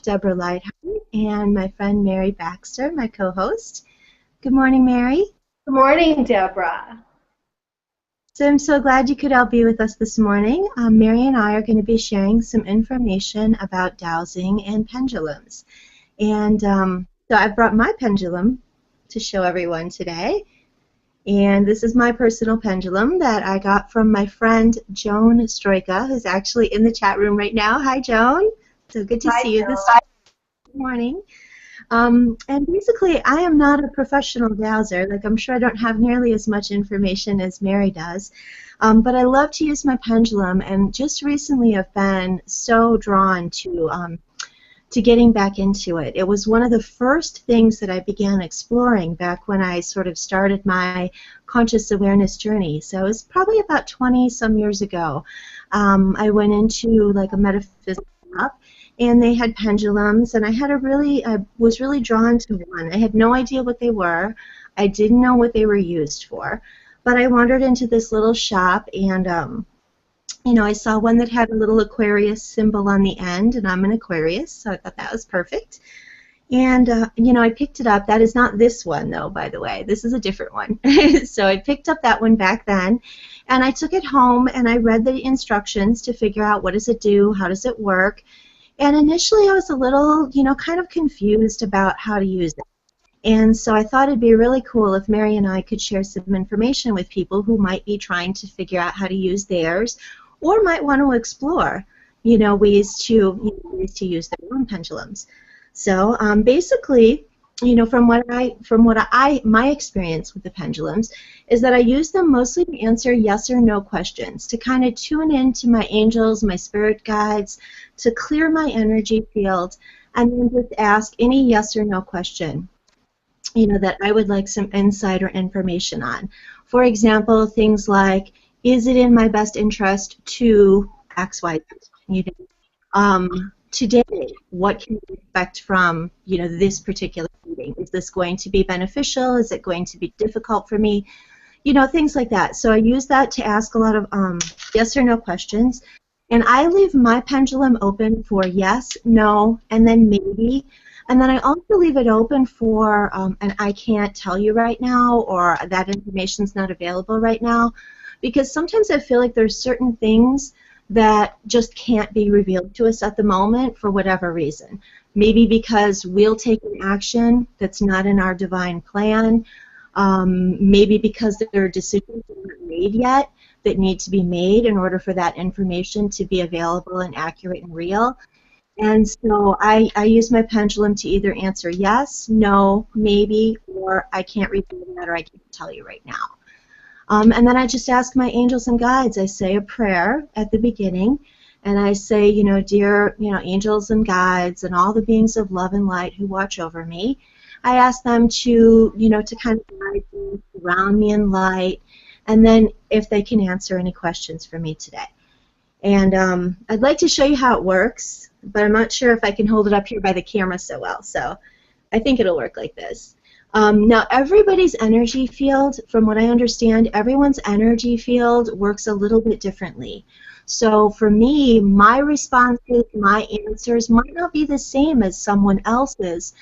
Deborah Lighthart, and my friend Mary Baxter, my co-host. Good morning, Mary. Good morning, Deborah. So I'm so glad you could all be with us this morning. Mary and I are going to be sharing some information about dowsing and pendulums. And so I've brought my pendulum to show everyone today. And this is my personal pendulum that I got from my friend Joan Stroika, who's actually in the chat room right now. Hi, Joan. So good to Hi, see you Joan. this morning. And basically, I am not a professional dowser. Like, I'm sure I don't have nearly as much information as Mary does. But I love to use my pendulum, and just recently I've been so drawn to getting back into it. It was one of the first things that I began exploring back when I sort of started my conscious awareness journey. So it was probably about 20-some years ago. I went into like a metaphysics shop, and they had pendulums, and I was really drawn to one. I had no idea what they were. I didn't know what they were used for, but I wandered into this little shop, and I saw one that had a little Aquarius symbol on the end, and I'm an Aquarius, so I thought that was perfect. And, I picked it up. That is not this one, though, by the way. This is a different one. So I picked up that one back then, and I took it home, and I read the instructions to figure out what does it do, how does it work. And initially I was a little, kind of confused about how to use it. And so I thought it'd be really cool if Mary and I could share some information with people who might be trying to figure out how to use theirs, or might want to explore, ways to use their own pendulums. So basically, my experience with the pendulums is that I use them mostly to answer yes or no questions, to kind of tune into my angels, my spirit guides, to clear my energy field, and then just ask any yes or no question, that I would like some insight or information on. For example, things like, is it in my best interest to X, Y, Z? Today, what can we expect from, this particular meeting? Is this going to be beneficial? Is it going to be difficult for me? Things like that. So I use that to ask a lot of yes or no questions. And I leave my pendulum open for yes, no, and then maybe. And then I also leave it open for an I can't tell you right now, or that information's not available right now. Because sometimes I feel like there's certain things that just can't be revealed to us at the moment for whatever reason. Maybe because we'll take an action that's not in our divine plan. Maybe because there are decisions that aren't made yet that need to be made in order for that information to be available and accurate and real. And so I use my pendulum to either answer yes, no, maybe, or I can't reveal that, or I can't tell you right now. And then I just ask my angels and guides. I say a prayer at the beginning, and I say, dear, angels and guides and all the beings of love and light who watch over me. I ask them to, to kind of guide me, surround me in light, and then if they can answer any questions for me today. And I'd like to show you how it works, but I'm not sure if I can hold it up here by the camera so well. So I think it'll work like this. Now, everybody's energy field, from what I understand, everyone's energy field works a little bit differently. So for me, my responses, my answers might not be the same as someone else's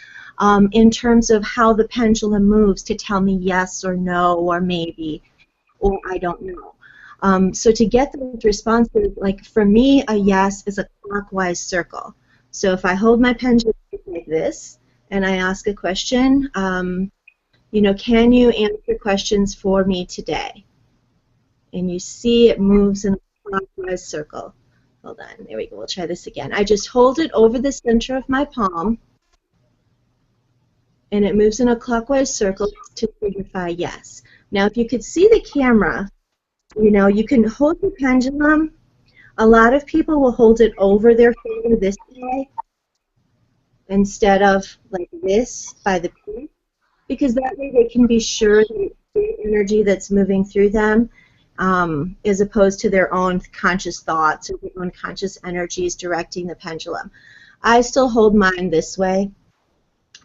in terms of how the pendulum moves to tell me yes or no or maybe or I don't know. So to get those responses, like for me, a yes is a clockwise circle. So if I hold my pendulum like this, and I ask a question, can you answer questions for me today? And you see it moves in a clockwise circle. Hold on, there we go, we'll try this again. I just hold it over the center of my palm, and it moves in a clockwise circle to signify yes. Now, if you could see the camera, you can hold the pendulum. A lot of people will hold it over their finger this way, instead of like this by the peak, because that way they can be sure that the energy that's moving through them as opposed to their own conscious thoughts or their own conscious energies directing the pendulum. I still hold mine this way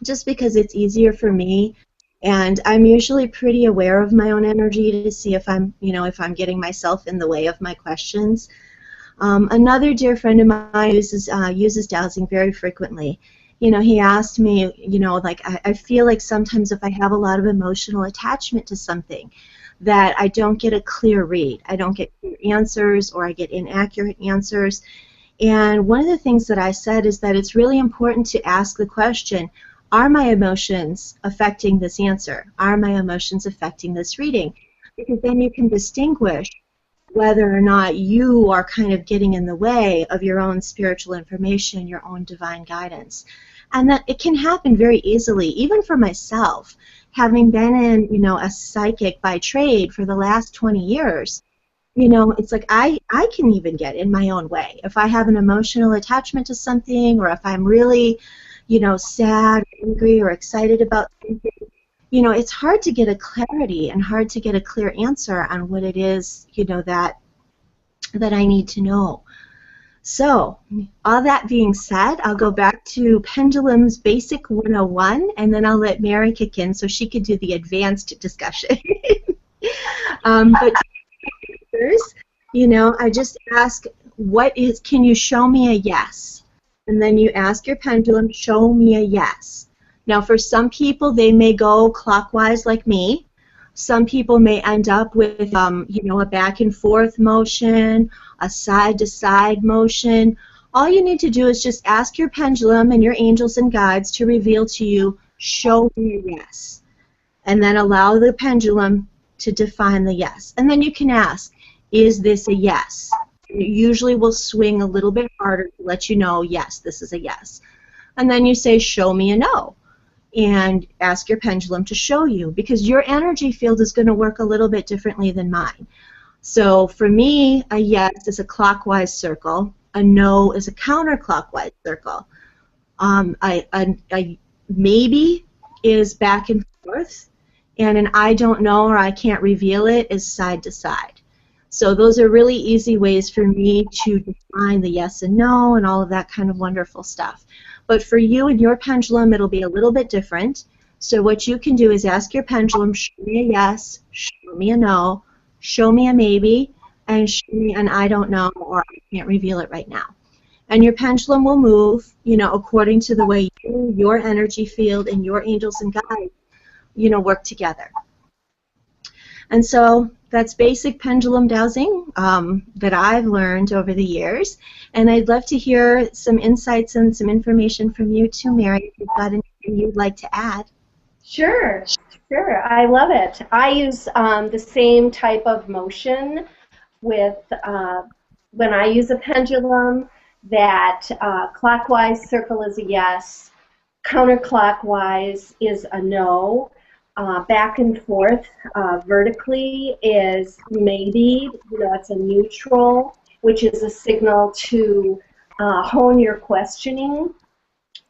just because it's easier for me, and I'm usually pretty aware of my own energy to see if I'm, if I'm getting myself in the way of my questions. Another dear friend of mine uses dowsing very frequently. He asked me, like I feel like sometimes if I have a lot of emotional attachment to something, that I don't get a clear read. I don't get clear answers, or I get inaccurate answers. And one of the things that I said is that it's really important to ask the question, are my emotions affecting this answer? Are my emotions affecting this reading? Because then you can distinguish whether or not you are kind of getting in the way of your own spiritual information, your own divine guidance. And that it can happen very easily, even for myself, having been in, a psychic by trade for the last 20 years. It's like I can even get in my own way. If I have an emotional attachment to something, or if I'm really, sad, angry, or excited about something, it's hard to get a clarity and hard to get a clear answer on what it is, that I need to know. So, all that being said, I'll go back to Pendulums Basic 101, and then I'll let Mary kick in so she could do the advanced discussion. But I just ask, can you show me a yes? And then you ask your pendulum, show me a yes. Now, for some people, they may go clockwise like me. Some people may end up with, a back and forth motion, a side to side motion. All you need to do is just ask your pendulum and your angels and guides to reveal to you, show me a yes. And then allow the pendulum to define the yes. And then you can ask, is this a yes? It usually will swing a little bit harder to let you know, yes, this is a yes. And then you say, show me a no. And ask your pendulum to show you, because your energy field is going to work a little bit differently than mine. So for me, a yes is a clockwise circle. A no is a counterclockwise circle. A maybe is back and forth, and an I don't know or I can't reveal it is side to side. So those are really easy ways for me to define the yes and no and all of that kind of wonderful stuff. But for you and your pendulum, it'll be a little bit different. So what you can do is ask your pendulum, show me a yes, show me a no, show me a maybe, and show me an I don't know or I can't reveal it right now. And your pendulum will move, according to the way you, your energy field, and your angels and guides, work together. And so that's basic pendulum dowsing that I've learned over the years. And I'd love to hear some insights and some information from you too, Mary, if you've got anything you'd like to add. Sure. I love it. I use the same type of motion with when I use a pendulum, that clockwise circle is a yes, counterclockwise is a no. Back and forth vertically is maybe, it's a neutral, which is a signal to hone your questioning.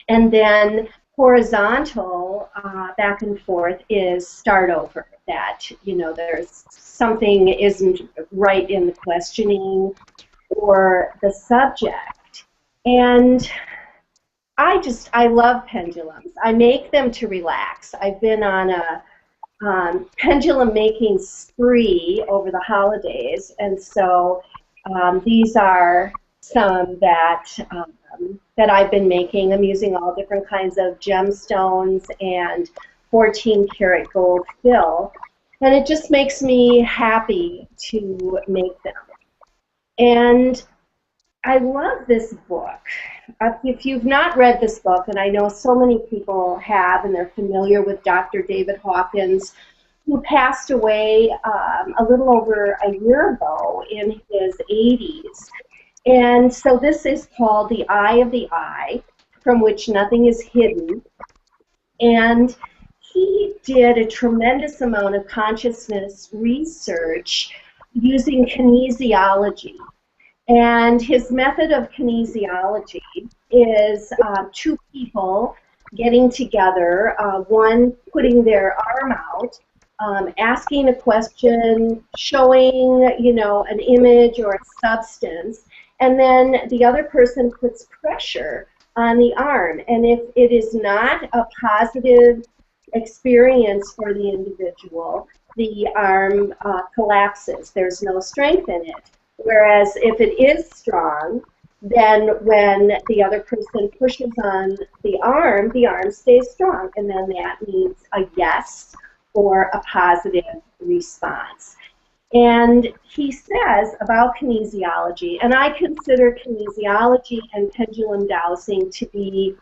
And then horizontal, back and forth, is start over, that, there's something isn't right in the questioning or the subject. And I love pendulums. I make them to relax. I've been on a pendulum making spree over the holidays, and so these are some that I've been making. I'm using all different kinds of gemstones and 14-karat gold fill, and it just makes me happy to make them. And I love this book. If you've not read this book, and I know so many people have, and they're familiar with Dr. David Hawkins, who passed away a little over a year ago in his 80s. And so this is called The Eye of the Eye, from which nothing is hidden. And he did a tremendous amount of consciousness research using kinesiology. And his method of kinesiology is two people getting together, one putting their arm out, asking a question, showing, an image or a substance, and then the other person puts pressure on the arm. And if it is not a positive experience for the individual, the arm collapses. There's no strength in it. Whereas if it is strong, then when the other person pushes on the arm stays strong, and then that means a yes or a positive response. And he says about kinesiology, and I consider kinesiology and pendulum dowsing to be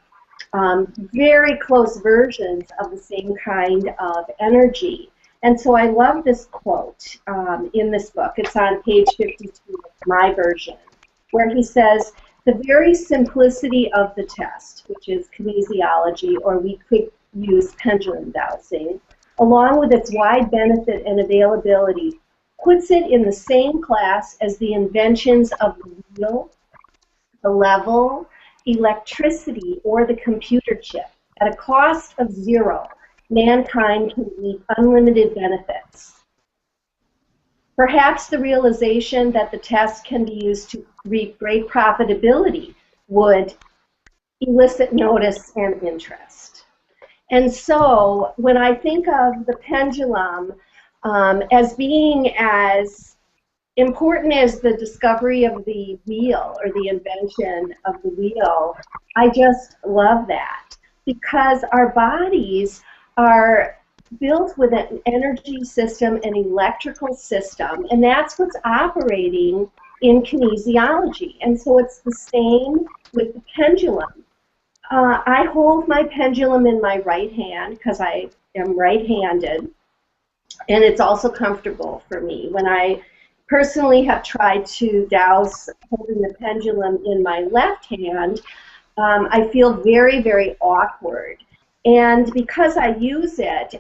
very close versions of the same kind of energy. And so I love this quote in this book. It's on page 52 of my version, where he says, "The very simplicity of the test," which is kinesiology, or we could use pendulum dowsing, "along with its wide benefit and availability, puts it in the same class as the inventions of the wheel, the level, electricity, or the computer chip. At a cost of zero, mankind can reap unlimited benefits. Perhaps the realization that the test can be used to reap great profitability would elicit notice and interest." And so when I think of the pendulum as being as important as the discovery of the wheel or the invention of the wheel, I just love that, because our bodies are built with an energy system, an electrical system, and that's what's operating in kinesiology. And so it's the same with the pendulum. I hold my pendulum in my right hand because I am right-handed, and it's also comfortable for me. When I personally have tried to douse holding the pendulum in my left hand, I feel very, very awkward. And because I use it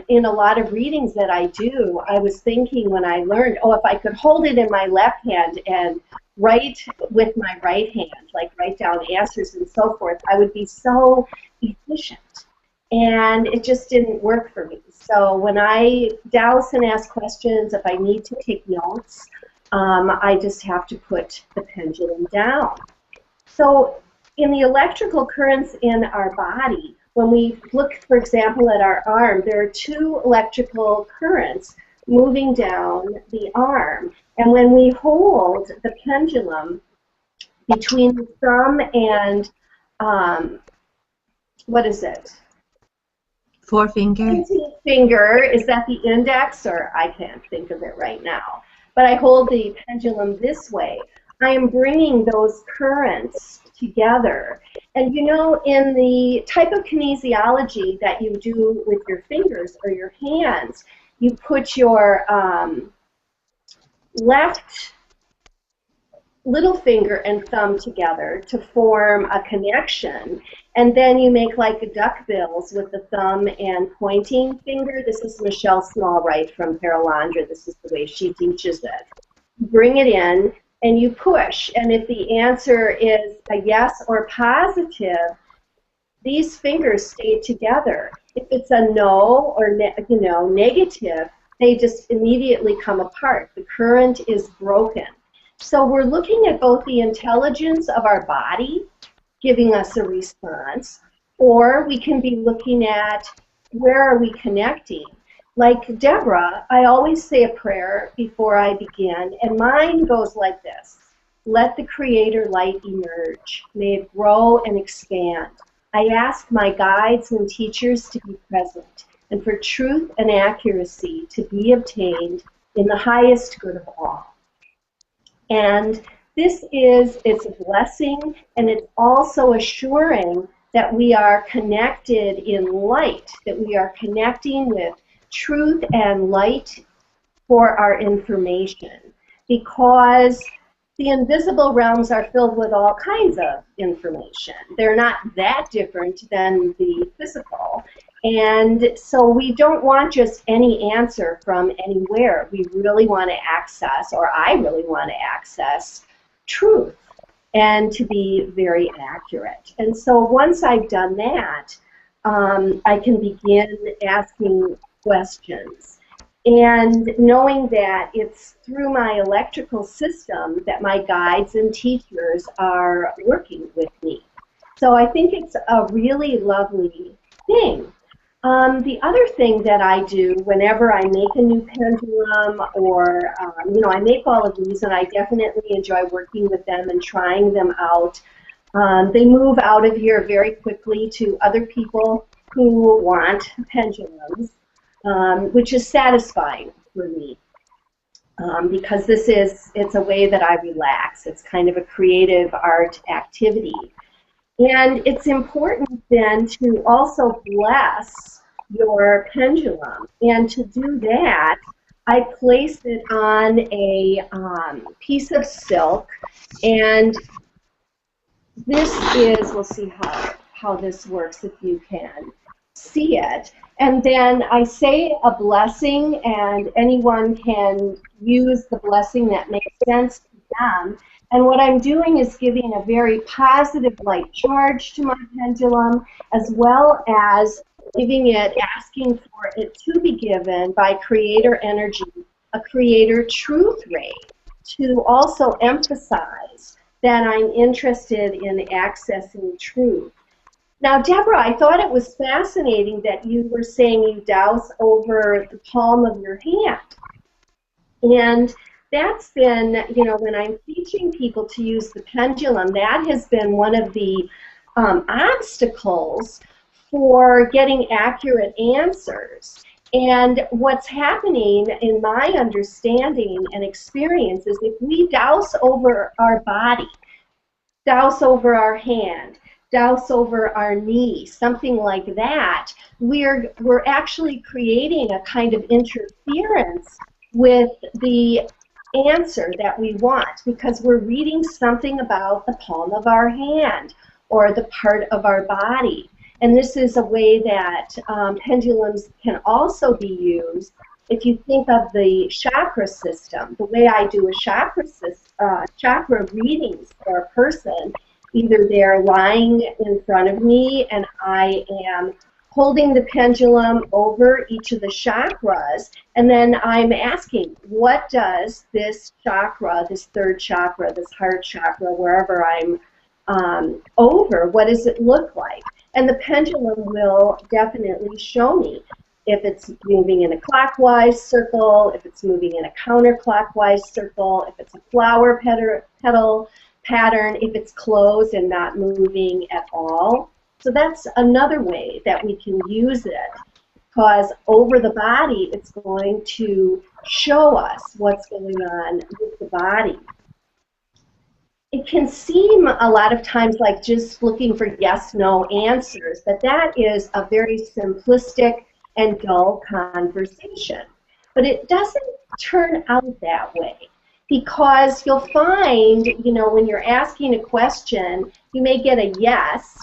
in a lot of readings that I do, I was thinking when I learned, oh, if I could hold it in my left hand and write with my right hand, like write down answers and so forth, I would be so efficient. And it just didn't work for me. So when I douse and ask questions, if I need to take notes, I just have to put the pendulum down. So in the electrical currents in our body, when we look, for example, at our arm, there are two electrical currents moving down the arm. And when we hold the pendulum between the thumb and, what is it? Forefinger. Finger, is that the index, or I can't think of it right now. But I hold the pendulum this way. I am bringing those currents together. And you know, in the type of kinesiology that you do with your fingers or your hands, you put your left little finger and thumb together to form a connection, and then you make like duckbills with the thumb and pointing finger. This is Michelle Smallwright from Paralandra. This is the way she teaches it. Bring it in and you push, and if the answer is a yes or positive, these fingers stay together. If it's a no or negative, they just immediately come apart. The current is broken. So we're looking at both the intelligence of our body giving us a response, or we can be looking at where are we connecting. Like Deborah, I always say a prayer before I begin, and mine goes like this: let the Creator light emerge. May it grow and expand. I ask my guides and teachers to be present, and for truth and accuracy to be obtained in the highest good of all. And it's a blessing, and it's also assuring that we are connected in light, that we are connecting with truth and light for our information, because the invisible realms are filled with all kinds of information. They're not that different than the physical. And so we don't want just any answer from anywhere. We really want to access, or I really want to access, truth and to be very accurate. And so once I've done that, I can begin asking questions. And knowing that it's through my electrical system that my guides and teachers are working with me. So I think it's a really lovely thing. The other thing that I do whenever I make a new pendulum, or I make all of these, and I definitely enjoy working with them and trying them out. They move out of here very quickly to other people who want pendulums, which is satisfying for me, because it's a way that I relax. It's kind of a creative art activity. And it's important then to also bless your pendulum. And to do that, I place it on a piece of silk. And this is, we'll see how this works if you can see it. And then I say a blessing, and anyone can use the blessing that makes sense to them. And what I'm doing is giving a very positive light charge to my pendulum, as well as giving it, asking for it to be given by creator energy, a creator truth ray, to also emphasize that I'm interested in accessing truth. Now, Deborah, I thought it was fascinating that you were saying you douse over the palm of your hand. And that's been, when I'm teaching people to use the pendulum, that has been one of the obstacles for getting accurate answers. And what's happening, in my understanding and experience, is if we douse over our body, douse over our hand, douse over our knee, something like that, we're actually creating a kind of interference with the answer that we want, because we're reading something about the palm of our hand or the part of our body. And this is a way that pendulums can also be used. If you think of the chakra system, the way I do a chakra readings for a person, either they're lying in front of me and I am holding the pendulum over each of the chakras, and then I'm asking, what does this chakra, this third chakra, this heart chakra, wherever I'm over, what does it look like? And the pendulum will definitely show me if it's moving in a clockwise circle, if it's moving in a counterclockwise circle, if it's a flower petal pattern, if it's closed and not moving at all. So that's another way that we can use it, because over the body, it's going to show us what's going on with the body. It can seem a lot of times like just looking for yes-no answers, but that is a very simplistic and dull conversation. But it doesn't turn out that way, because you'll find, when you're asking a question, you may get a yes,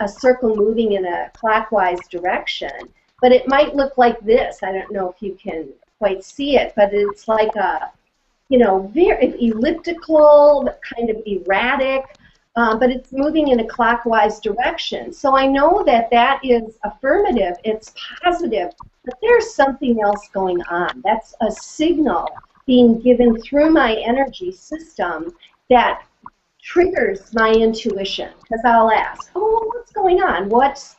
a circle moving in a clockwise direction, but it might look like this. I don't know if you can quite see it, but it's like a, very elliptical, kind of erratic, but it's moving in a clockwise direction. So I know that that is affirmative, it's positive, but there's something else going on. That's a signal being given through my energy system that triggers my intuition, because I'll ask, oh, what's going on? What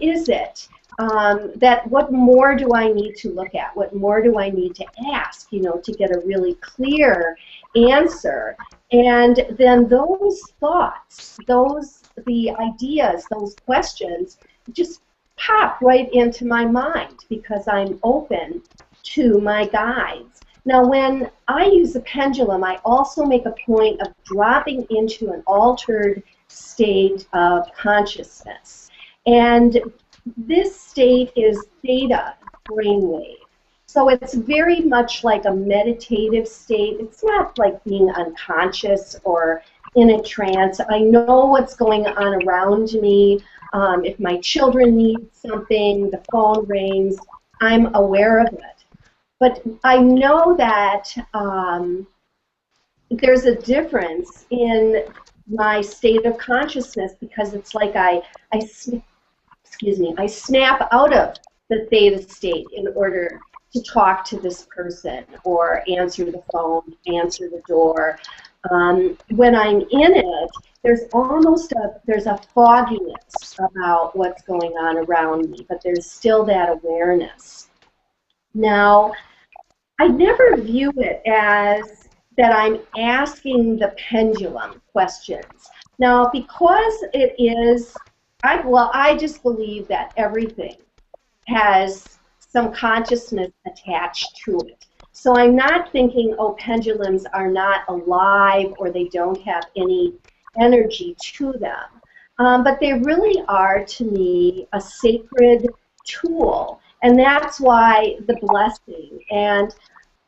is it? What more do I need to look at? What more do I need to ask, to get a really clear answer? And then those thoughts, the ideas, those questions just pop right into my mind, because I'm open to my guides. Now, when I use a pendulum, I also make a point of dropping into an altered state of consciousness. And this state is theta brainwave. So it's very much like a meditative state. It's not like being unconscious or in a trance. I know what's going on around me. If my children need something, the phone rings, I'm aware of it. But I know that there's a difference in my state of consciousness, because it's like I snap out of the theta state in order to talk to this person or answer the phone, answer the door. When I'm in it, there's a fogginess about what's going on around me, but there's still that awareness. Now, I never view it as that I'm asking the pendulum questions. Now, because it is, I just believe that everything has some consciousness attached to it. So I'm not thinking, oh, pendulums are not alive or they don't have any energy to them. But they really are, to me, a sacred tool. And that's why the blessing and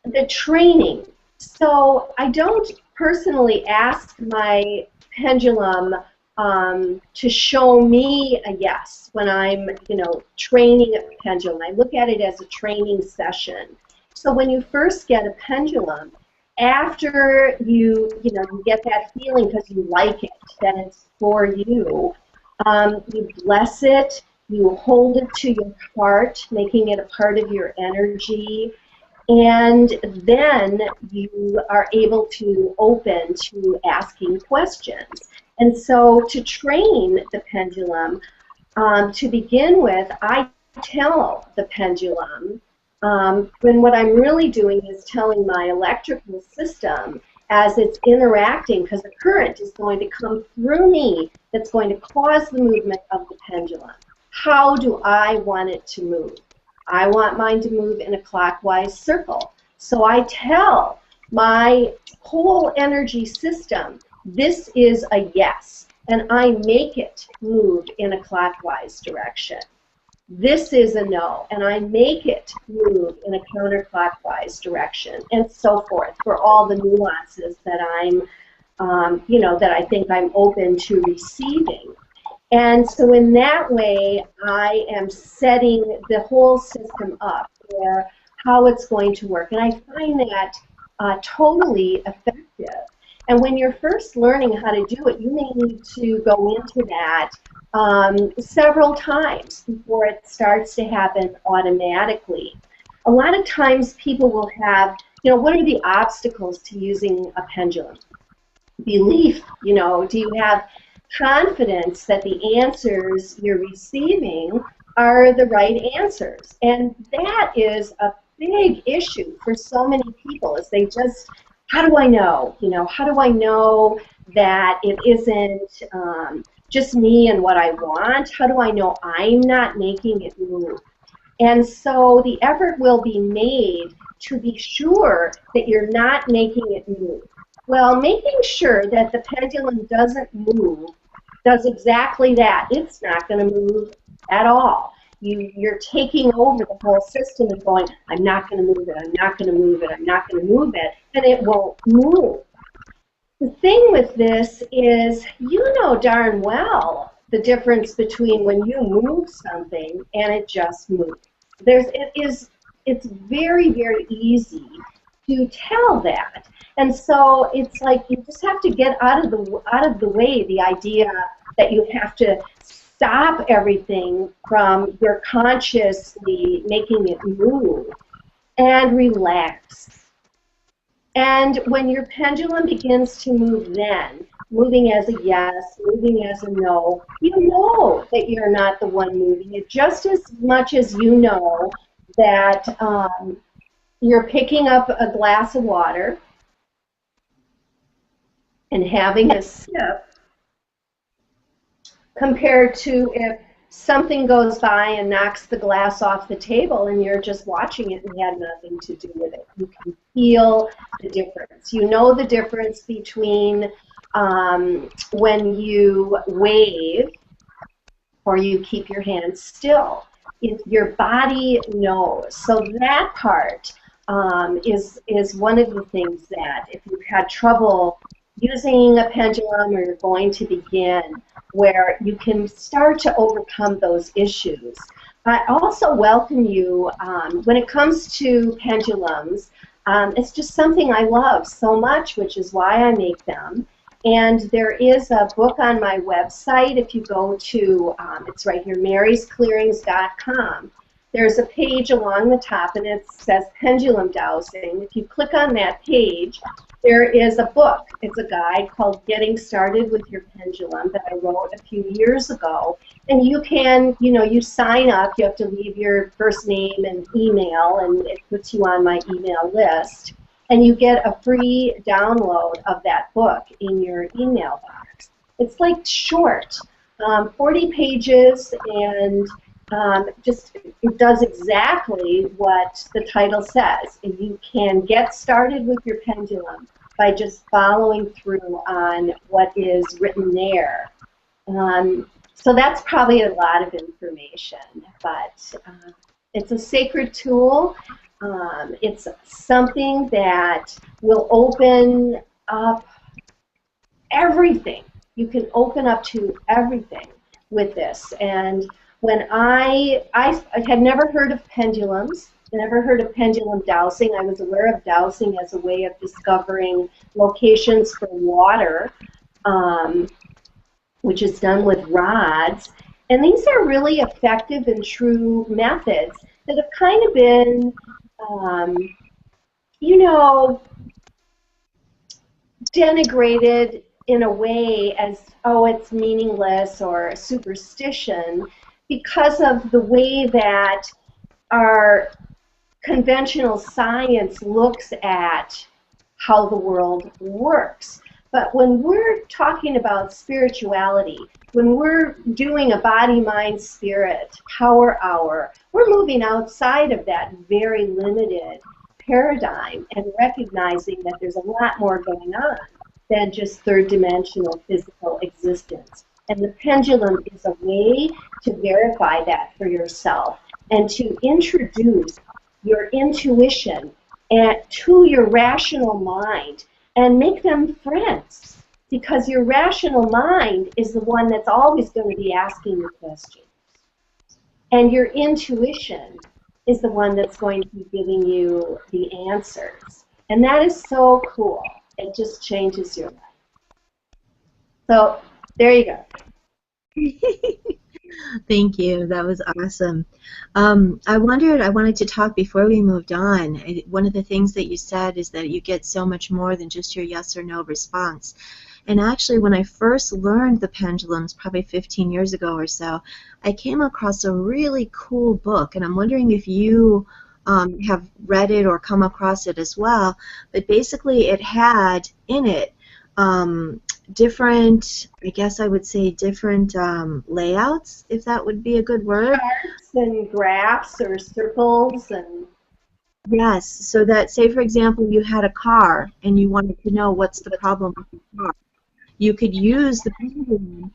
the training. So I don't personally ask my pendulum to show me a yes when I'm, training a pendulum. I look at it as a training session. So when you first get a pendulum, after you get that feeling because you like it, that it's for you, you bless it, you hold it to your heart, making it a part of your energy, and then you are able to open to asking questions. And so to train the pendulum, to begin with, I tell the pendulum, when what I'm really doing is telling my electrical system as it's interacting, because the current is going to come through me that's going to cause the movement of the pendulum. How do I want it to move? I want mine to move in a clockwise circle. So I tell my whole energy system, this is a yes, and I make it move in a clockwise direction. This is a no, and I make it move in a counterclockwise direction, and so forth, for all the nuances that that I think I'm open to receiving. And so in that way, I am setting the whole system up for how it's going to work. And I find that totally effective. And when you're first learning how to do it, you may need to go into that several times before it starts to happen automatically. A lot of times people will have, what are the obstacles to using a pendulum? Belief, do you have confidence that the answers you're receiving are the right answers? And that is a big issue for so many people, is they just, how do I know? How do I know that it isn't just me and what I want? How do I know I'm not making it move? And so the effort will be made to be sure that you're not making it move. Well, making sure that the pendulum doesn't move does exactly that. It's not going to move at all. You're taking over the whole system and going, I'm not going to move it, I'm not going to move it, I'm not going to move it, and it won't move. The thing with this is, you know darn well the difference between when you move something and it just moves. It's very, very easy to tell that. And so it's like you just have to get out of the way the idea that you have to stop everything from your consciously making it move, and relax. And when your pendulum begins to move then, moving as a yes, moving as a no, you know that you're not the one moving it, just as much as you know that you're picking up a glass of water and having a sip, compared to if something goes by and knocks the glass off the table and you're just watching it and had nothing to do with it. You can feel the difference. You know the difference between when you wave or you keep your hands still. Your body knows. So that part is one of the things that, if you've had trouble using a pendulum or you're going to begin, where you can start to overcome those issues. I also welcome you, when it comes to pendulums, it's just something I love so much, which is why I make them. And there is a book on my website. If you go to, it's right here, marysclearings.com. There's a page along the top, and it says Pendulum Dowsing. If you click on that page, there is a book. It's a guide called Getting Started with Your Pendulum that I wrote a few years ago. And you can, you sign up. You have to leave your first name and email, and it puts you on my email list. And you get a free download of that book in your email box. It's like short, 40 pages, and it does exactly what the title says. And you can get started with your pendulum by just following through on what is written there. So that's probably a lot of information, but it's a sacred tool. It's something that will open up everything. You can open up to everything with this. And when I had never heard of pendulums, never heard of pendulum dowsing. I was aware of dowsing as a way of discovering locations for water, which is done with rods. And these are really effective and true methods that have kind of been, denigrated in a way as, oh, it's meaningless or a superstition, because of the way that our conventional science looks at how the world works. But when we're talking about spirituality, when we're doing a body, mind, spirit power hour, we're moving outside of that very limited paradigm and recognizing that there's a lot more going on than just third-dimensional physical existence. And the pendulum is a way to verify that for yourself and to introduce your intuition to your rational mind and make them friends, because your rational mind is the one that's always going to be asking the questions. And your intuition is the one that's going to be giving you the answers. And that is so cool. It just changes your life. So there you go. Thank you. That was awesome. I wanted to talk before we moved on. One of the things that you said is that you get so much more than just your yes or no response. And actually, when I first learned the pendulums, probably 15 years ago or so, I came across a really cool book, and I'm wondering if you have read it or come across it as well. But basically, it had in it different, I guess I would say different layouts, if that would be a good word. Charts and graphs or circles and... Yes, so that, say for example, you had a car and you wanted to know what's the problem with the car. You could use the pendulum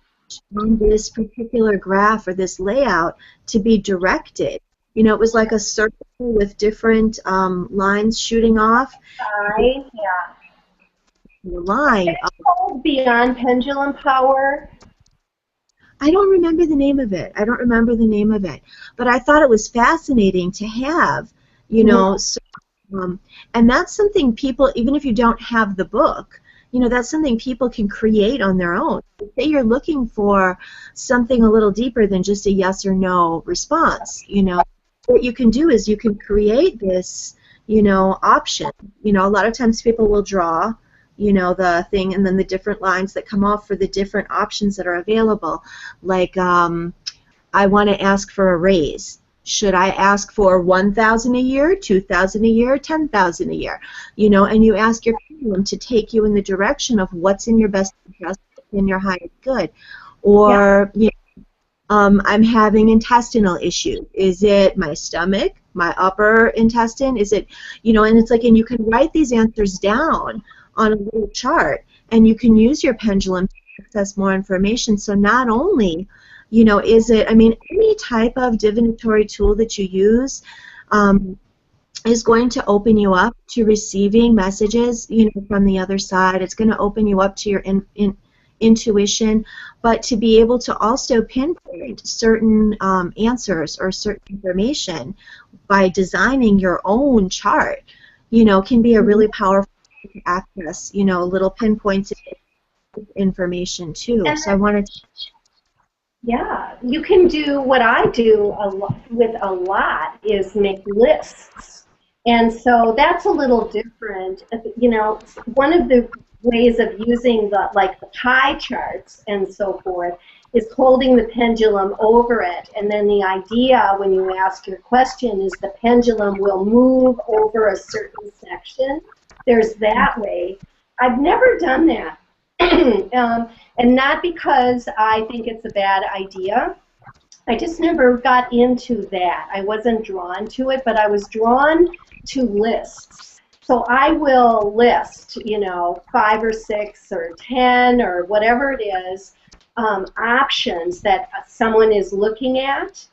on this particular graph or this layout to be directed. You know, it was like a circle with different lines shooting off. Yeah. The line. Beyond Pendulum Power. I don't remember the name of it. But I thought it was fascinating to have, you know. So, and that's something people, even if you don't have the book, you know, that's something people can create on their own. Say you're looking for something a little deeper than just a yes or no response, you know. What you can do is you can create this, you know, option. You know, a lot of times people will draw, you know, the thing, and then the different lines that come off for the different options that are available. Like, I want to ask for a raise. Should I ask for $1,000 a year, $2,000 a year, $10,000 a year? You know, and you ask your pendulum to take you in the direction of what's in your best interest, in your highest good. Or, you know, I'm having intestinal issues. Is it my stomach, my upper intestine? Is it, you know, and it's like, and you can write these answers down on a little chart, and you can use your pendulum to access more information. So not only, you know, is it, I mean, any type of divinatory tool that you use is going to open you up to receiving messages, you know, from the other side. It's going to open you up to your intuition, but to be able to also pinpoint certain answers or certain information by designing your own chart, you know, can be a really powerful access, you know, little pinpoints of information too. So I wanted to... Yeah, you can do what I do with a lot is make lists. And so that's a little different. You know, one of the ways of using the pie charts and so forth is holding the pendulum over it. And then the idea when you ask your question is the pendulum will move over a certain section. There's that way. I've never done that. And not because I think it's a bad idea. I just never got into that. I wasn't drawn to it, but I was drawn to lists. So I will list, you know, 5 or 6 or 10 or whatever it is, options that someone is looking at,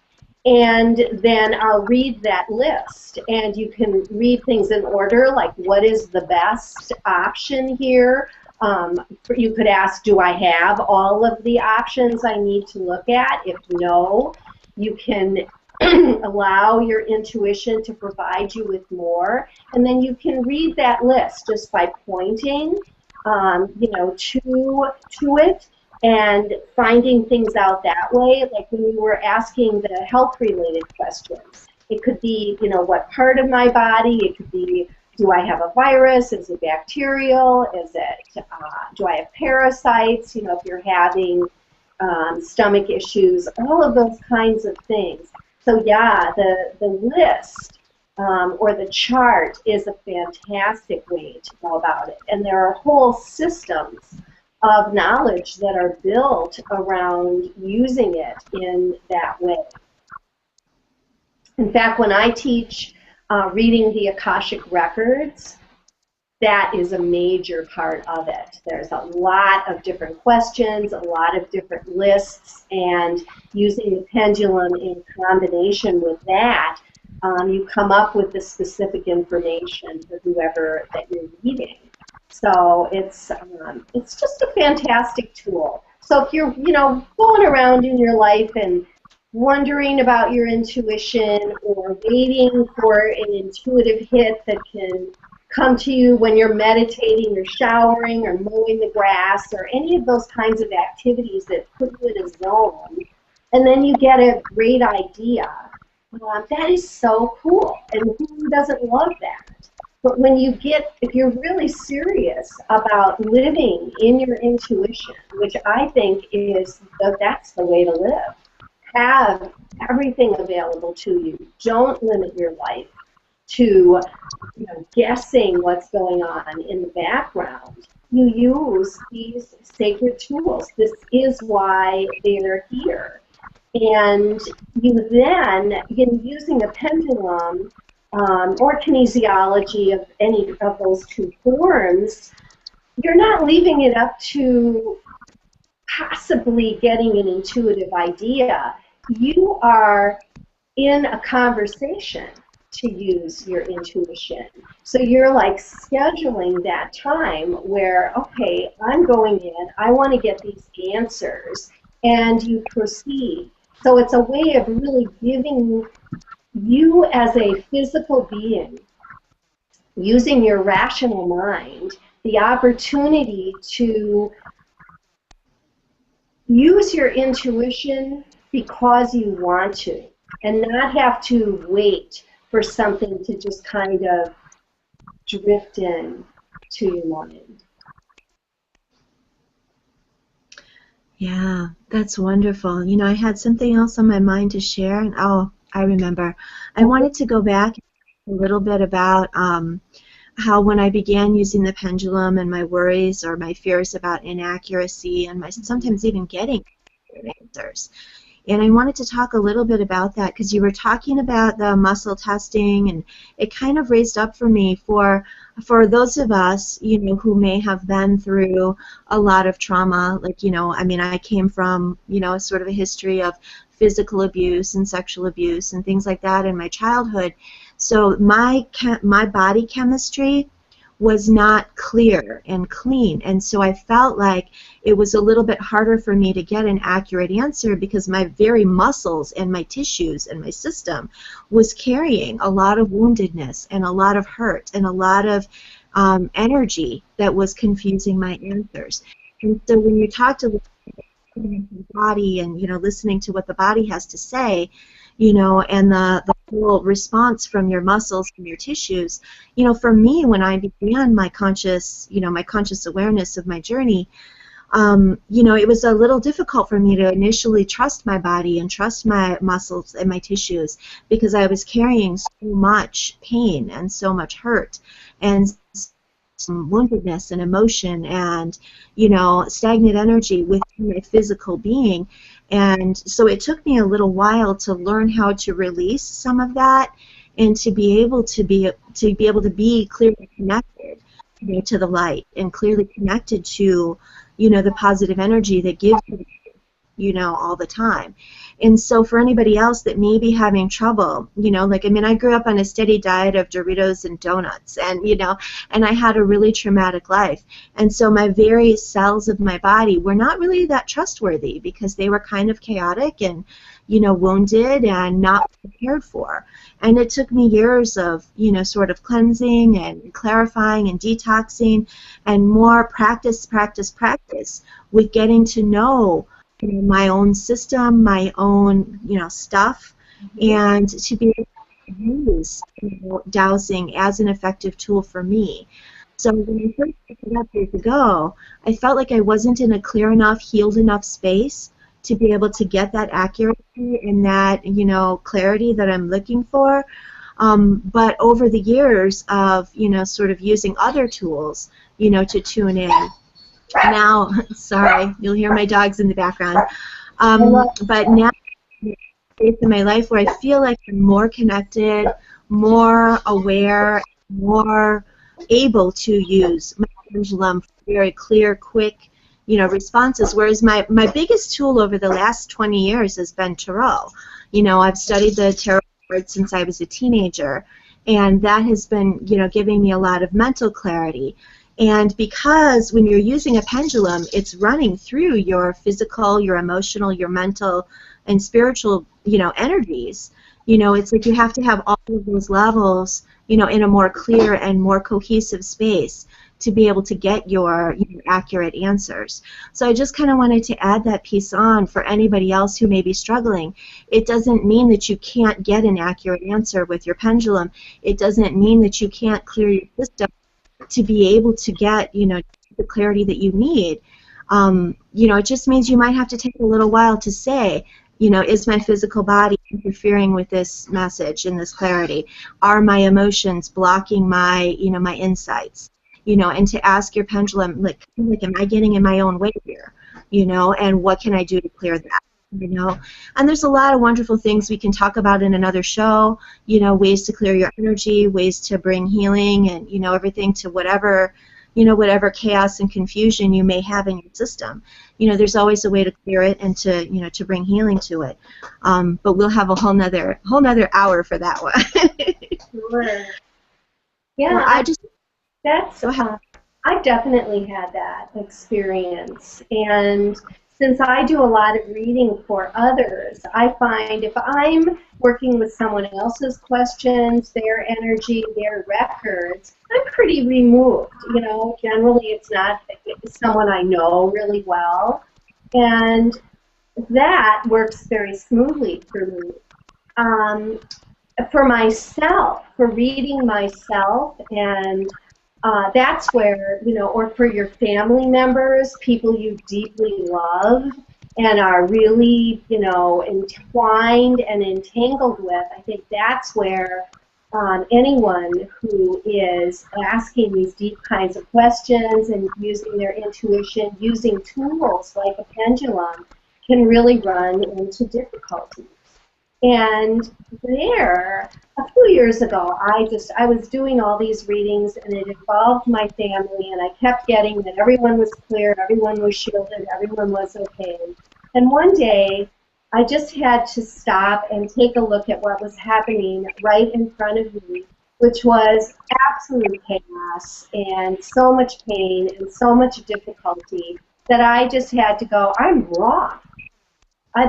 and then I'll read that list. And you can read things in order, like what is the best option here? You could ask, do I have all of the options I need to look at? If no, you can allow your intuition to provide you with more. And then you can read that list just by pointing you know, to it and finding things out that way. Like when we were asking the health-related questions, it could be, you know, what part of my body? It could be, do I have a virus? Is it bacterial? Is it, do I have parasites? You know, if you're having stomach issues, all of those kinds of things. So yeah, the list or the chart is a fantastic way to go about it. And there are whole systems of knowledge that are built around using it in that way. In fact, when I teach reading the Akashic Records, that is a major part of it. There's a lot of different questions, a lot of different lists, and using the pendulum in combination with that, you come up with the specific information for whoever that you're reading. So it's just a fantastic tool. So if you're, you know, going around in your life and wondering about your intuition or waiting for an intuitive hit that can come to you when you're meditating or showering or mowing the grass or any of those kinds of activities that put you in a zone, and then you get a great idea, that is so cool. And who doesn't love that? But when you get, if you're really serious about living in your intuition, which I think is that's the way to live, have everything available to you. Don't limit your life to, you know, guessing what's going on in the background. You use these sacred tools. This is why they're here. And you then, again, using a pendulum or kinesiology of any of those two forms, you're not leaving it up to possibly getting an intuitive idea. You are in a conversation to use your intuition. So you're like scheduling that time where, okay, I'm going in, I want to get these answers, and you proceed. So it's a way of really giving you as a physical being, using your rational mind, the opportunity to use your intuition because you want to, and not have to wait for something to just kind of drift in to your mind. Yeah, that's wonderful. You know, I had something else on my mind to share, and oh, I remember. I wanted to go back a little bit about how when I began using the pendulum and my worries or my fears about inaccuracy and my sometimes even getting answers. And I wanted to talk a little bit about that because you were talking about the muscle testing, and it kind of raised up for me for those of us, you know, who may have been through a lot of trauma. Like, you know, I mean, I came from, you know, sort of a history of physical abuse and sexual abuse and things like that in my childhood. So my body chemistry was not clear and clean, and so I felt like it was a little bit harder for me to get an accurate answer because my very muscles and my tissues and my system was carrying a lot of woundedness and a lot of hurt and a lot of energy that was confusing my answers. And so when you talk to the body and, you know, listening to what the body has to say, and the whole response from your muscles, from your tissues. For me, when I began my conscious awareness of my journey, it was a little difficult for me to initially trust my body and trust my muscles and my tissues, because I was carrying so much pain and so much hurt and some woundedness and emotion and, stagnant energy within my physical being. And so it took me a little while to learn how to release some of that and to be able to be clearly connected, to the light, and clearly connected to, the positive energy that gives you, all the time. And so for anybody else that may be having trouble, I grew up on a steady diet of Doritos and donuts, and, and I had a really traumatic life. And so my very cells of my body were not really that trustworthy, because they were kind of chaotic and, wounded and not prepared for. And it took me years of, sort of cleansing and clarifying and detoxing and more practice with getting to know my own system, my own, stuff, and to be able to use, dowsing as an effective tool for me. So when I first picked it up years ago, I felt like I wasn't in a clear enough, healed enough space to be able to get that accuracy and that, clarity that I'm looking for. But over the years of, sort of using other tools, to tune in. Now, sorry, you'll hear my dogs in the background. But now, in my life where I feel like I'm more connected, more aware, more able to use my pendulum for very clear, quick, responses. Whereas my biggest tool over the last 20 years has been tarot. I've studied the tarot cards since I was a teenager, and that has been, giving me a lot of mental clarity. And because when you're using a pendulum, it's running through your physical, your emotional, your mental, and spiritual, energies. It's like you have to have all of those levels, in a more clear and more cohesive space to be able to get your accurate answers. So I just kind of wanted to add that piece on for anybody else who may be struggling. It doesn't mean that you can't get an accurate answer with your pendulum. It doesn't mean that you can't clear your system to be able to get, the clarity that you need. It just means you might have to take a little while to say, is my physical body interfering with this message and this clarity? Are my emotions blocking my, my insights? And to ask your pendulum, like, am I getting in my own way here? And what can I do to clear that? And there's a lot of wonderful things we can talk about in another show, ways to clear your energy, ways to bring healing and, everything to whatever, whatever chaos and confusion you may have in your system. There's always a way to clear it and to, to bring healing to it. But we'll have a whole nother hour for that one. Sure. Yeah, well, I definitely had that experience, and since I do a lot of reading for others, I find if I'm working with someone else's questions, their energy, their records, I'm pretty removed. Generally it's not someone I know really well, and that works very smoothly for me. For myself, for reading myself, and that's where, or for your family members, people you deeply love and are really, entwined and entangled with, I think that's where anyone who is asking these deep kinds of questions and using their intuition, using tools like a pendulum, can really run into difficulties. And there, a few years ago, I was doing all these readings, and it involved my family, and I kept getting that everyone was clear, everyone was shielded, everyone was okay. And one day, I just had to stop and take a look at what was happening right in front of me, which was absolute chaos and so much pain and so much difficulty that I just had to go, I'm wrong.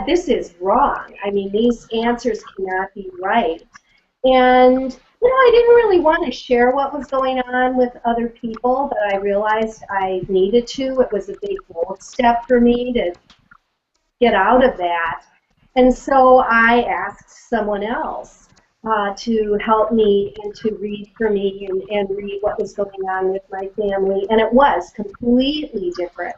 This is wrong. I mean, these answers cannot be right. And, I didn't really want to share what was going on with other people, but I realized I needed to. It was a big bold step for me to get out of that. And so I asked someone else to help me and to read for me and read what was going on with my family. And it was completely different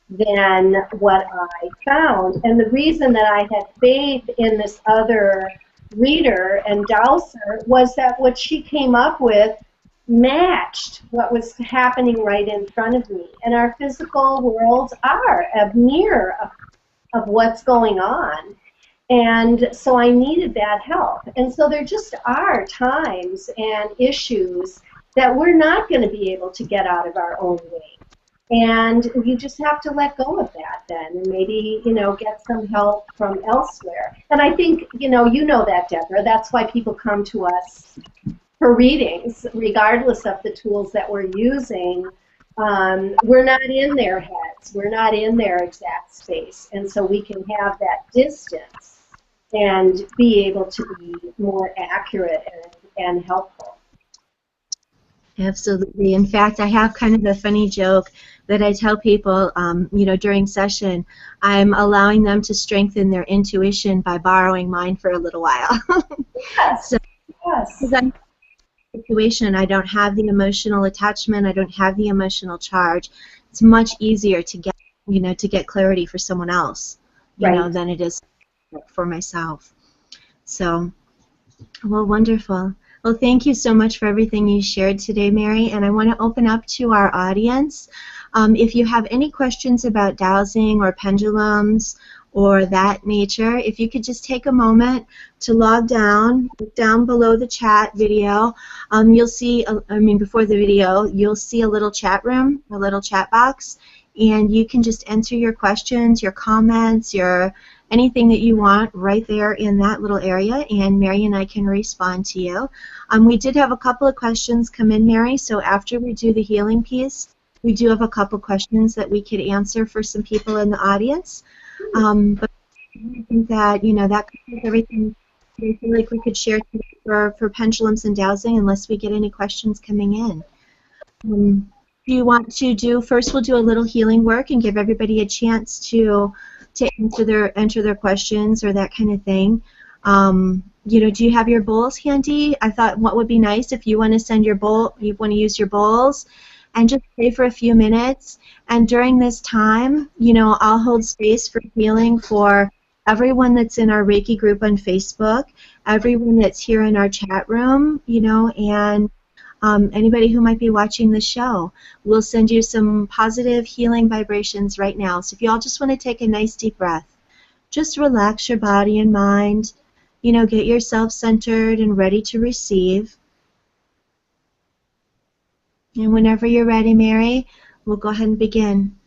than what I found. And the reason that I had faith in this other reader and dowser was that what she came up with matched what was happening right in front of me. And our physical worlds are a mirror of what's going on. And so I needed that help. And so there just are times and issues that we're not going to be able to get out of our own way. And you just have to let go of that then, and maybe, get some help from elsewhere. And I think, you know that, Deborah. That's why people come to us for readings, regardless of the tools that we're using. We're not in their heads. We're not in their exact space. And so we can have that distance and be able to be more accurate and helpful. Absolutely. In fact, I have kind of a funny joke that I tell people, during session, I'm allowing them to strengthen their intuition by borrowing mine for a little while. Yes. So, Yes. because I'm in a situation, I don't have the emotional attachment, I don't have the emotional charge. It's much easier to get clarity for someone else, Right. than it is for myself. So, well, wonderful. Well, thank you so much for everything you shared today, Mary, and I want to open up to our audience. If you have any questions about dowsing or pendulums or that nature, if you could just take a moment to log down below the chat video. You'll see, before the video, you'll see a little chat room, a little chat box, and you can just enter your questions, your comments, anything that you want right there in that little area, and Mary and I can respond to you. We did have a couple of questions come in, Mary, so after we do the healing piece, we do have a couple questions that we could answer for some people in the audience. But I think that, that covers everything I feel like we could share for pendulums and dowsing, unless we get any questions coming in. Do you want to first we'll do a little healing work and give everybody a chance to enter their questions or that kind of thing. Do you have your bowls handy? I thought what would be nice if you want to use your bowls and just pray for a few minutes. And during this time, I'll hold space for healing for everyone that's in our Reiki group on Facebook, everyone that's here in our chat room, and anybody who might be watching the show. We'll send you some positive healing vibrations right now. So if you all just want to take a nice deep breath, just relax your body and mind, get yourself centered and ready to receive. And whenever you're ready, Mary, we'll go ahead and begin.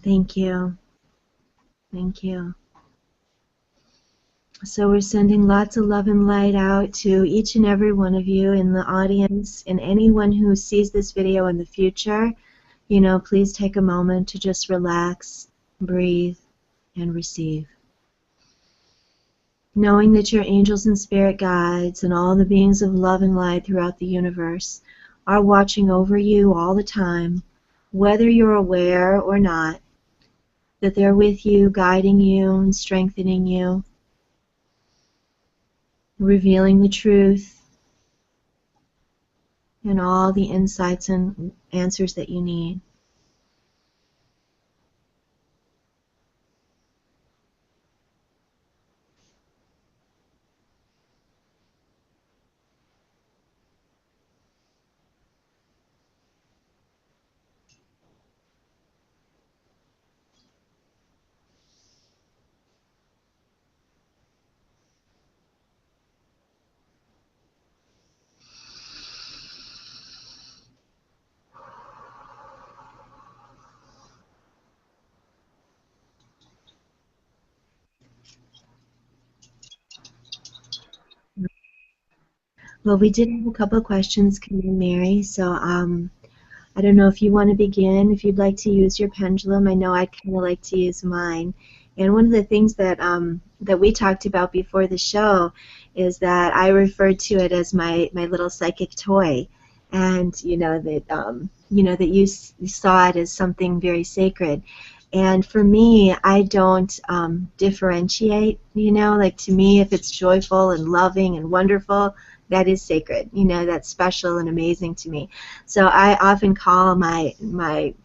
Thank you. Thank you. So we're sending lots of love and light out to each and every one of you in the audience and anyone who sees this video in the future. Please take a moment to just relax, breathe, and receive. Knowing that your angels and spirit guides and all the beings of love and light throughout the universe are watching over you all the time, whether you're aware or not, that they're with you, guiding you and strengthening you, revealing the truth, and all the insights and answers that you need. Well, we did have a couple of questions come in, Mary, so I don't know if you want to begin, if you'd like to use your pendulum. I know I'd kind of like to use mine. And one of the things that that we talked about before the show is that I referred to it as my little psychic toy, and that you saw it as something very sacred. And for me, I don't differentiate. Like to me, if it's joyful and loving and wonderful, that is sacred. That's special and amazing to me. So I often call my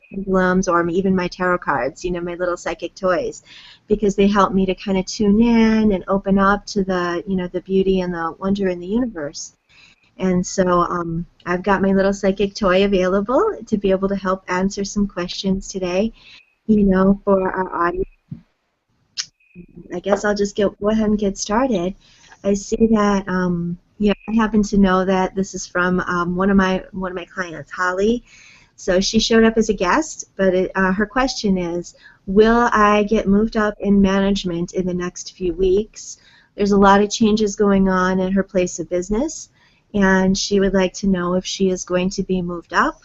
pendulums or even my tarot cards, my little psychic toys, because they help me to kind of tune in and open up to the beauty and the wonder in the universe. And so I've got my little psychic toy available to be able to help answer some questions today, for our audience. I guess I'll just go ahead and get started. I see that, I happen to know that this is from one of my clients, Holly. So she showed up as a guest, but her question is, will I get moved up in management in the next few weeks? There's a lot of changes going on in her place of business, and she would like to know if she is going to be moved up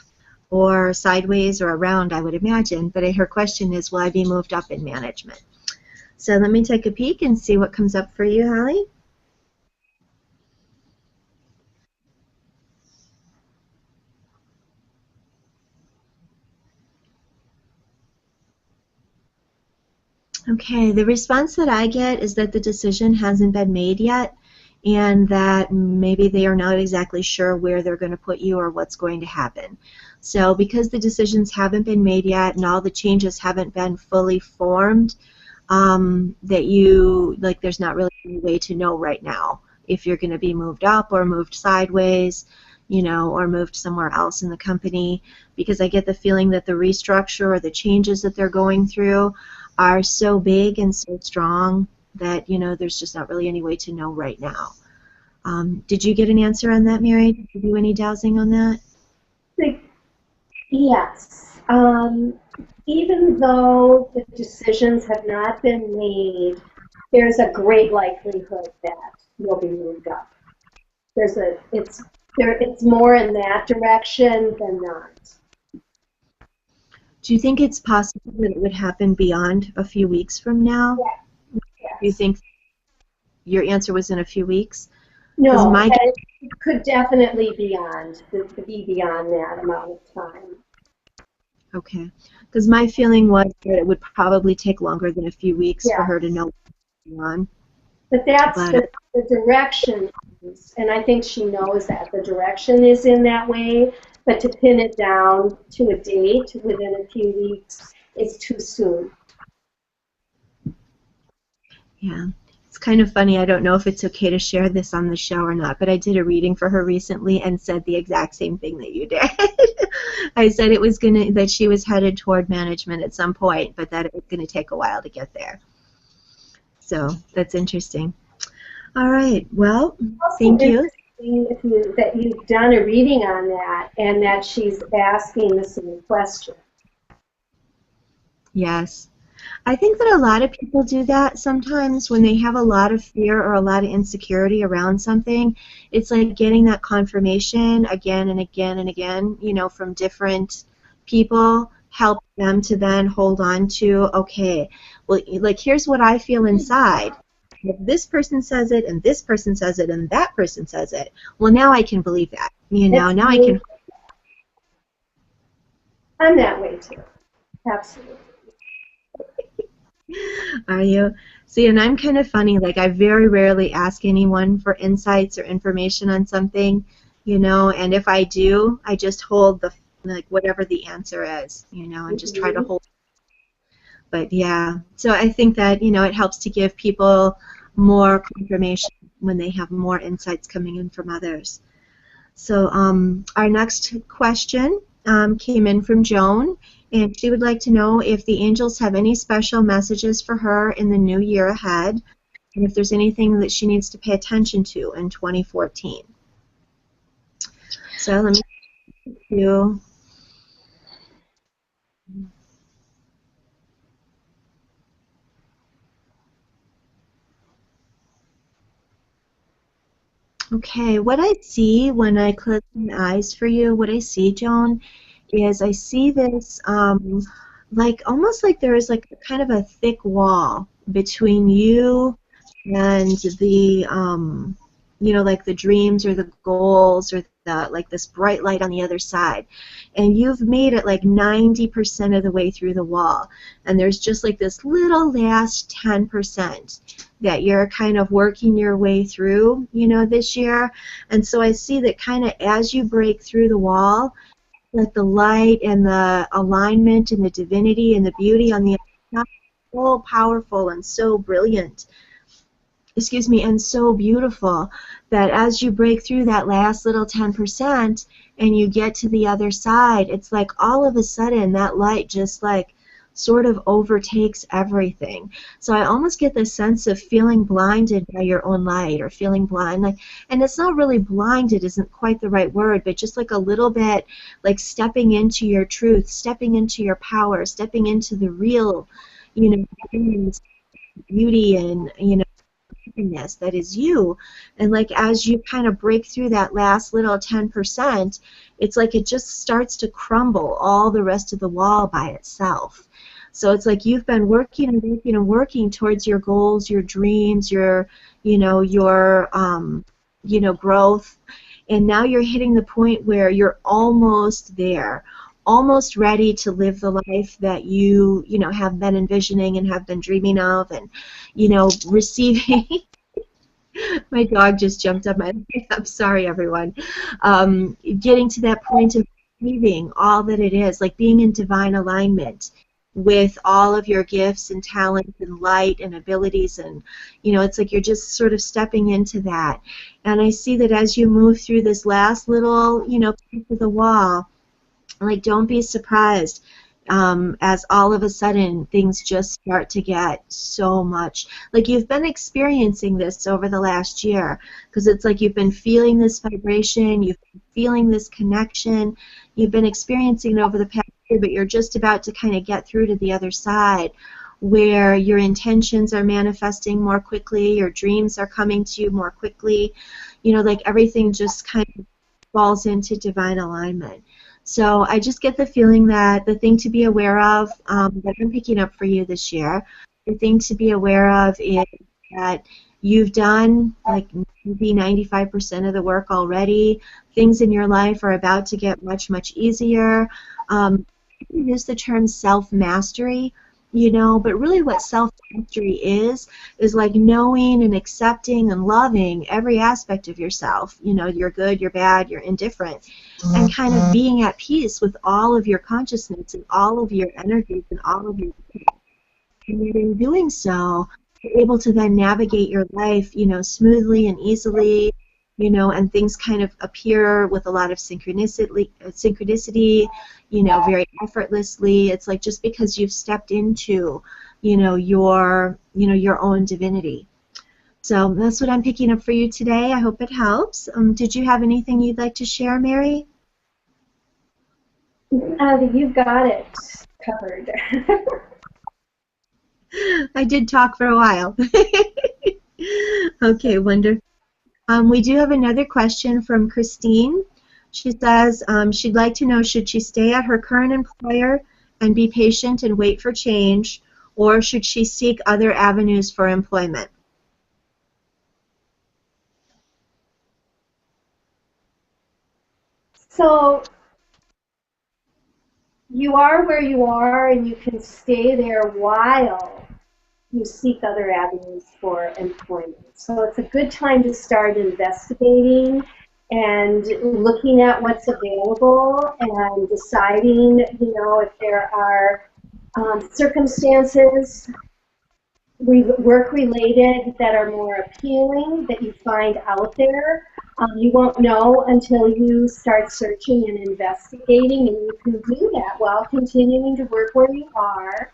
or sideways or around, I would imagine. But her question is, will I be moved up in management? So let me take a peek and see what comes up for you, Holly. Okay, the response that I get is that the decision hasn't been made yet, and that maybe they are not exactly sure where they're going to put you or what's going to happen. So because the decisions haven't been made yet and all the changes haven't been fully formed, there's not really any way to know right now if you're going to be moved up or moved sideways, or moved somewhere else in the company, because I get the feeling that the restructure or the changes that they're going through are so big and so strong that, there's just not really any way to know right now. Did you get an answer on that, Mary? Did you do any dowsing on that? Yes. Even though the decisions have not been made, there's a great likelihood that you'll be moved up. It's more in that direction than not. Do you think it's possible that it would happen beyond a few weeks from now? Yes. Do you think your answer was in a few weeks? No, it could definitely be beyond that amount of time. Okay, because my feeling was that it would probably take longer than a few weeks for her to know what's going on. But that's the direction is, and I think she knows that the direction is in that way, but to pin it down to a date within a few weeks is too soon. Yeah. It's kind of funny. I don't know if it's okay to share this on the show or not, but I did a reading for her recently and said the exact same thing that you did. I said that she was headed toward management at some point, but that it was going to take a while to get there. So that's interesting. All right. Well, thank you. That you've done a reading on that and that she's asking the same question. Yes. I think that a lot of people do that sometimes when they have a lot of fear or a lot of insecurity around something. It's like getting that confirmation again and again and again, from different people, help them to then hold on to, okay, well, like, here's what I feel inside. If this person says it, and this person says it, and that person says it, well, now I can believe that. Now I can. I'm that way too. Absolutely. Are you? See, and I'm kind of funny. Like, I very rarely ask anyone for insights or information on something, and if I do, I just hold the, like, whatever the answer is, and just try to hold. But yeah, so I think that, it helps to give people more confirmation when they have more insights coming in from others. So our next question came in from Joan, and she would like to know if the angels have any special messages for her in the new year ahead, and if there's anything that she needs to pay attention to in 2014. So let me see you. Okay, what I see when I close my eyes for you, what I see, Joan, is I see this like almost like there is like kind of a thick wall between you and the like the dreams or the goals or the like this bright light on the other side, and you've made it like 90% of the way through the wall, and there's just like this little last 10% that you're kind of working your way through, this year. And so I see that kind of as you break through the wall, that the light and the alignment and the divinity and the beauty on the other side is so powerful and so brilliant, excuse me, and so beautiful, that as you break through that last little 10% and you get to the other side, it's like all of a sudden that light just like sort of overtakes everything. So I almost get this sense of feeling blinded by your own light, or feeling blind, like, and it's not really blinded, isn't quite the right word, but just like a little bit like stepping into your truth, stepping into your power, stepping into the real, beauty and, happiness that is you. And like as you kind of break through that last little 10%, it's like it just starts to crumble all the rest of the wall by itself. So it's like you've been working and working and working towards your goals, your dreams, your growth, and now you're hitting the point where you're almost there, almost ready to live the life that you have been envisioning and have been dreaming of, and receiving. My dog just jumped up my. I'm sorry, everyone. Getting to that point of receiving all that it is, like being in divine alignment with all of your gifts and talents and light and abilities, and it's like you're just sort of stepping into that. And I see that as you move through this last little piece of the wall, like, don't be surprised as all of a sudden things just start to get so much. Like, you've been experiencing this over the last year, because it's like you've been feeling this vibration, you've been feeling this connection, you've been experiencing it over the past year, but you're just about to kind of get through to the other side, where your intentions are manifesting more quickly, your dreams are coming to you more quickly, like everything just kind of falls into divine alignment. So I just get the feeling that the thing to be aware of that I'm picking up for you this year, the thing to be aware of is that you've done like maybe 95% of the work already. Things in your life are about to get much, much easier. You use the term self-mastery, but really what self-mastery is like knowing and accepting and loving every aspect of yourself. You're good, you're bad, you're indifferent, and kind of being at peace with all of your consciousness and all of your energies and all of your, and in doing so, you're able to then navigate your life, smoothly and easily, and things kind of appear with a lot of synchronicity, very effortlessly. It's like just because you've stepped into, your own divinity. So that's what I'm picking up for you today. I hope it helps. Did you have anything you'd like to share, Mary? You've got it covered. I did talk for a while. Okay, wonderful. We do have another question from Christine. She says she'd like to know, should she stay at her current employer and be patient and wait for change, or should she seek other avenues for employment? So you are where you are, and you can stay there while you seek other avenues for employment. So it's a good time to start investigating and looking at what's available and deciding, if there are circumstances, work-related, that are more appealing, that you find out there. You won't know until you start searching and investigating, and you can do that while continuing to work where you are.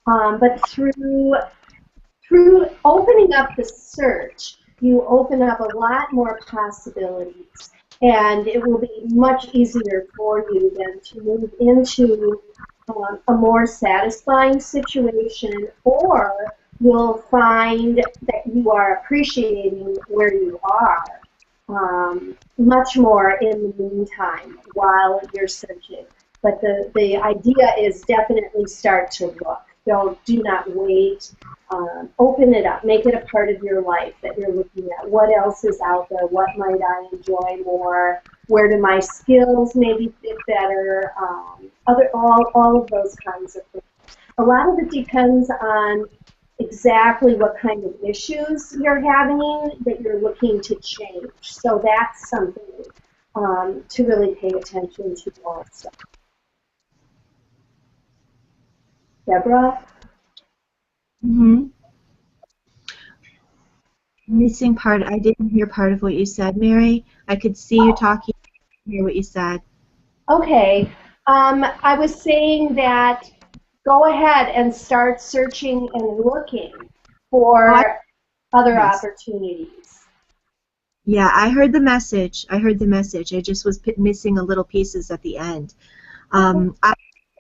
But through opening up the search, you open up a lot more possibilities, and it will be much easier for you then to move into a more satisfying situation, or you'll find that you are appreciating where you are much more in the meantime while you're searching. But the idea is definitely start to look. Do not wait. Open it up. Make it a part of your life that you're looking at. What else is out there? What might I enjoy more? Where do my skills maybe fit better? All of those kinds of things. A lot of it depends on exactly what kind of issues you're having that you're looking to change. So that's something to really pay attention to also. Deborah? Missing part. I didn't hear part of what you said, Mary. I could see you talking. I didn't hear what you said. Okay. I was saying that go ahead and start searching and looking for other opportunities. Yeah, I heard the message. I just was missing a little pieces at the end.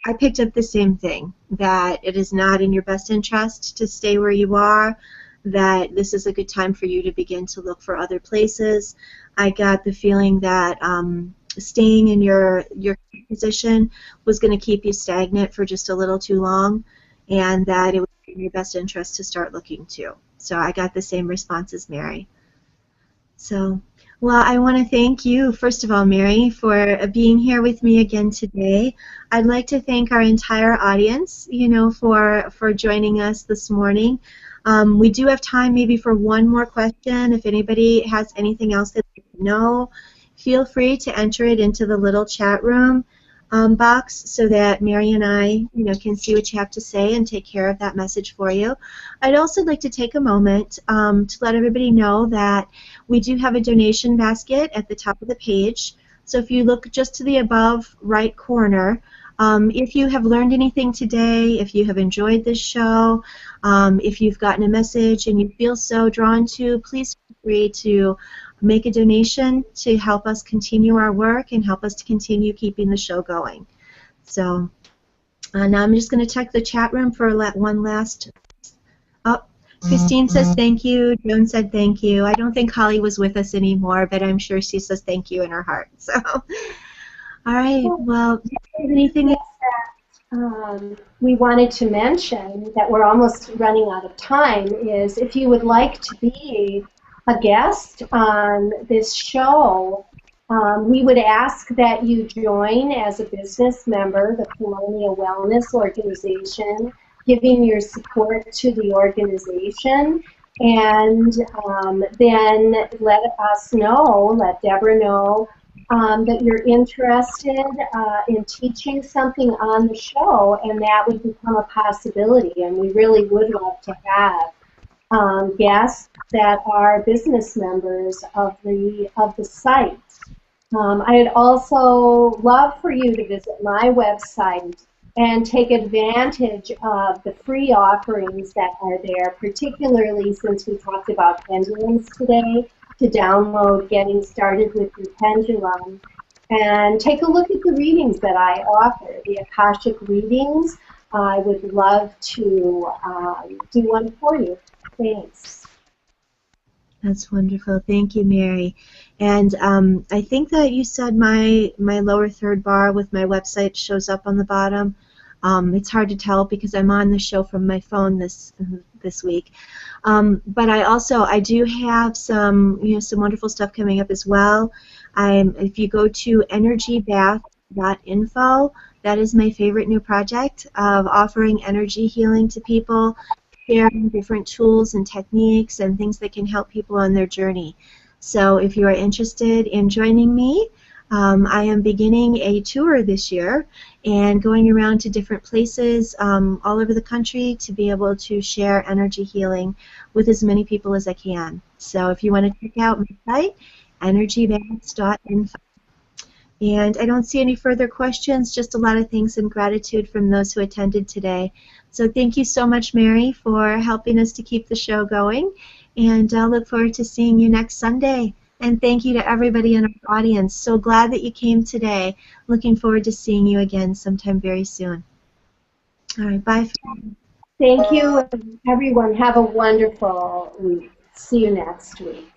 I picked up the same thing, that it is not in your best interest to stay where you are, that this is a good time for you to begin to look for other places. I got the feeling that staying in your position was going to keep you stagnant for just a little too long, and that it was in your best interest to start looking too. So I got the same response as Mary. So, well, I want to thank you, first of all, Mary, for being here with me again today. I'd like to thank our entire audience, for joining us this morning. We do have time maybe for one more question. If anybody has anything else that they know, feel free to enter it into the little chat room box so that Mary and I, can see what you have to say and take care of that message for you. I'd also like to take a moment to let everybody know that we do have a donation basket at the top of the page. So if you look just to the above right corner, if you have learned anything today, if you have enjoyed this show, if you've gotten a message and you feel so drawn to, please feel free to make a donation to help us continue our work and help us to continue keeping the show going. So now I'm just going to check the chat room for one last. Oh, Christine says thank you. Joan said thank you. I don't think Holly was with us anymore, but I'm sure she says thank you in her heart. So, all right. Well, anything we wanted to mention that we're almost running out of time is if you would like to be a guest on this show, we would ask that you join as a business member the Colonial Wellness Organization, giving your support to the organization, and then let Deborah know that you're interested in teaching something on the show, and that would become a possibility, and we really would love to have guests that are business members of the site. I'd also love for you to visit my website and take advantage of the free offerings that are there, particularly since we talked about pendulums today, to download Getting Started with Your Pendulum. And take a look at the readings that I offer, the Akashic readings. I would love to do one for you. Thanks. That's wonderful. Thank you, Mary. And I think that you said my lower third bar with my website shows up on the bottom. It's hard to tell because I'm on the show from my phone this week. But I do have some wonderful stuff coming up as well. If you go to energybath.info, that is my favorite new project of offering energy healing to people, sharing different tools and techniques and things that can help people on their journey. So if you are interested in joining me, I am beginning a tour this year and going around to different places all over the country to be able to share energy healing with as many people as I can. So if you want to check out my site, energybalance.info. And I don't see any further questions, just a lot of thanks and gratitude from those who attended today. So thank you so much, Mary, for helping us to keep the show going. And I'll look forward to seeing you next Sunday. And thank you to everybody in our audience. So glad that you came today. Looking forward to seeing you again sometime very soon. All right, bye. Thank you, everyone. Have a wonderful week. See you next week.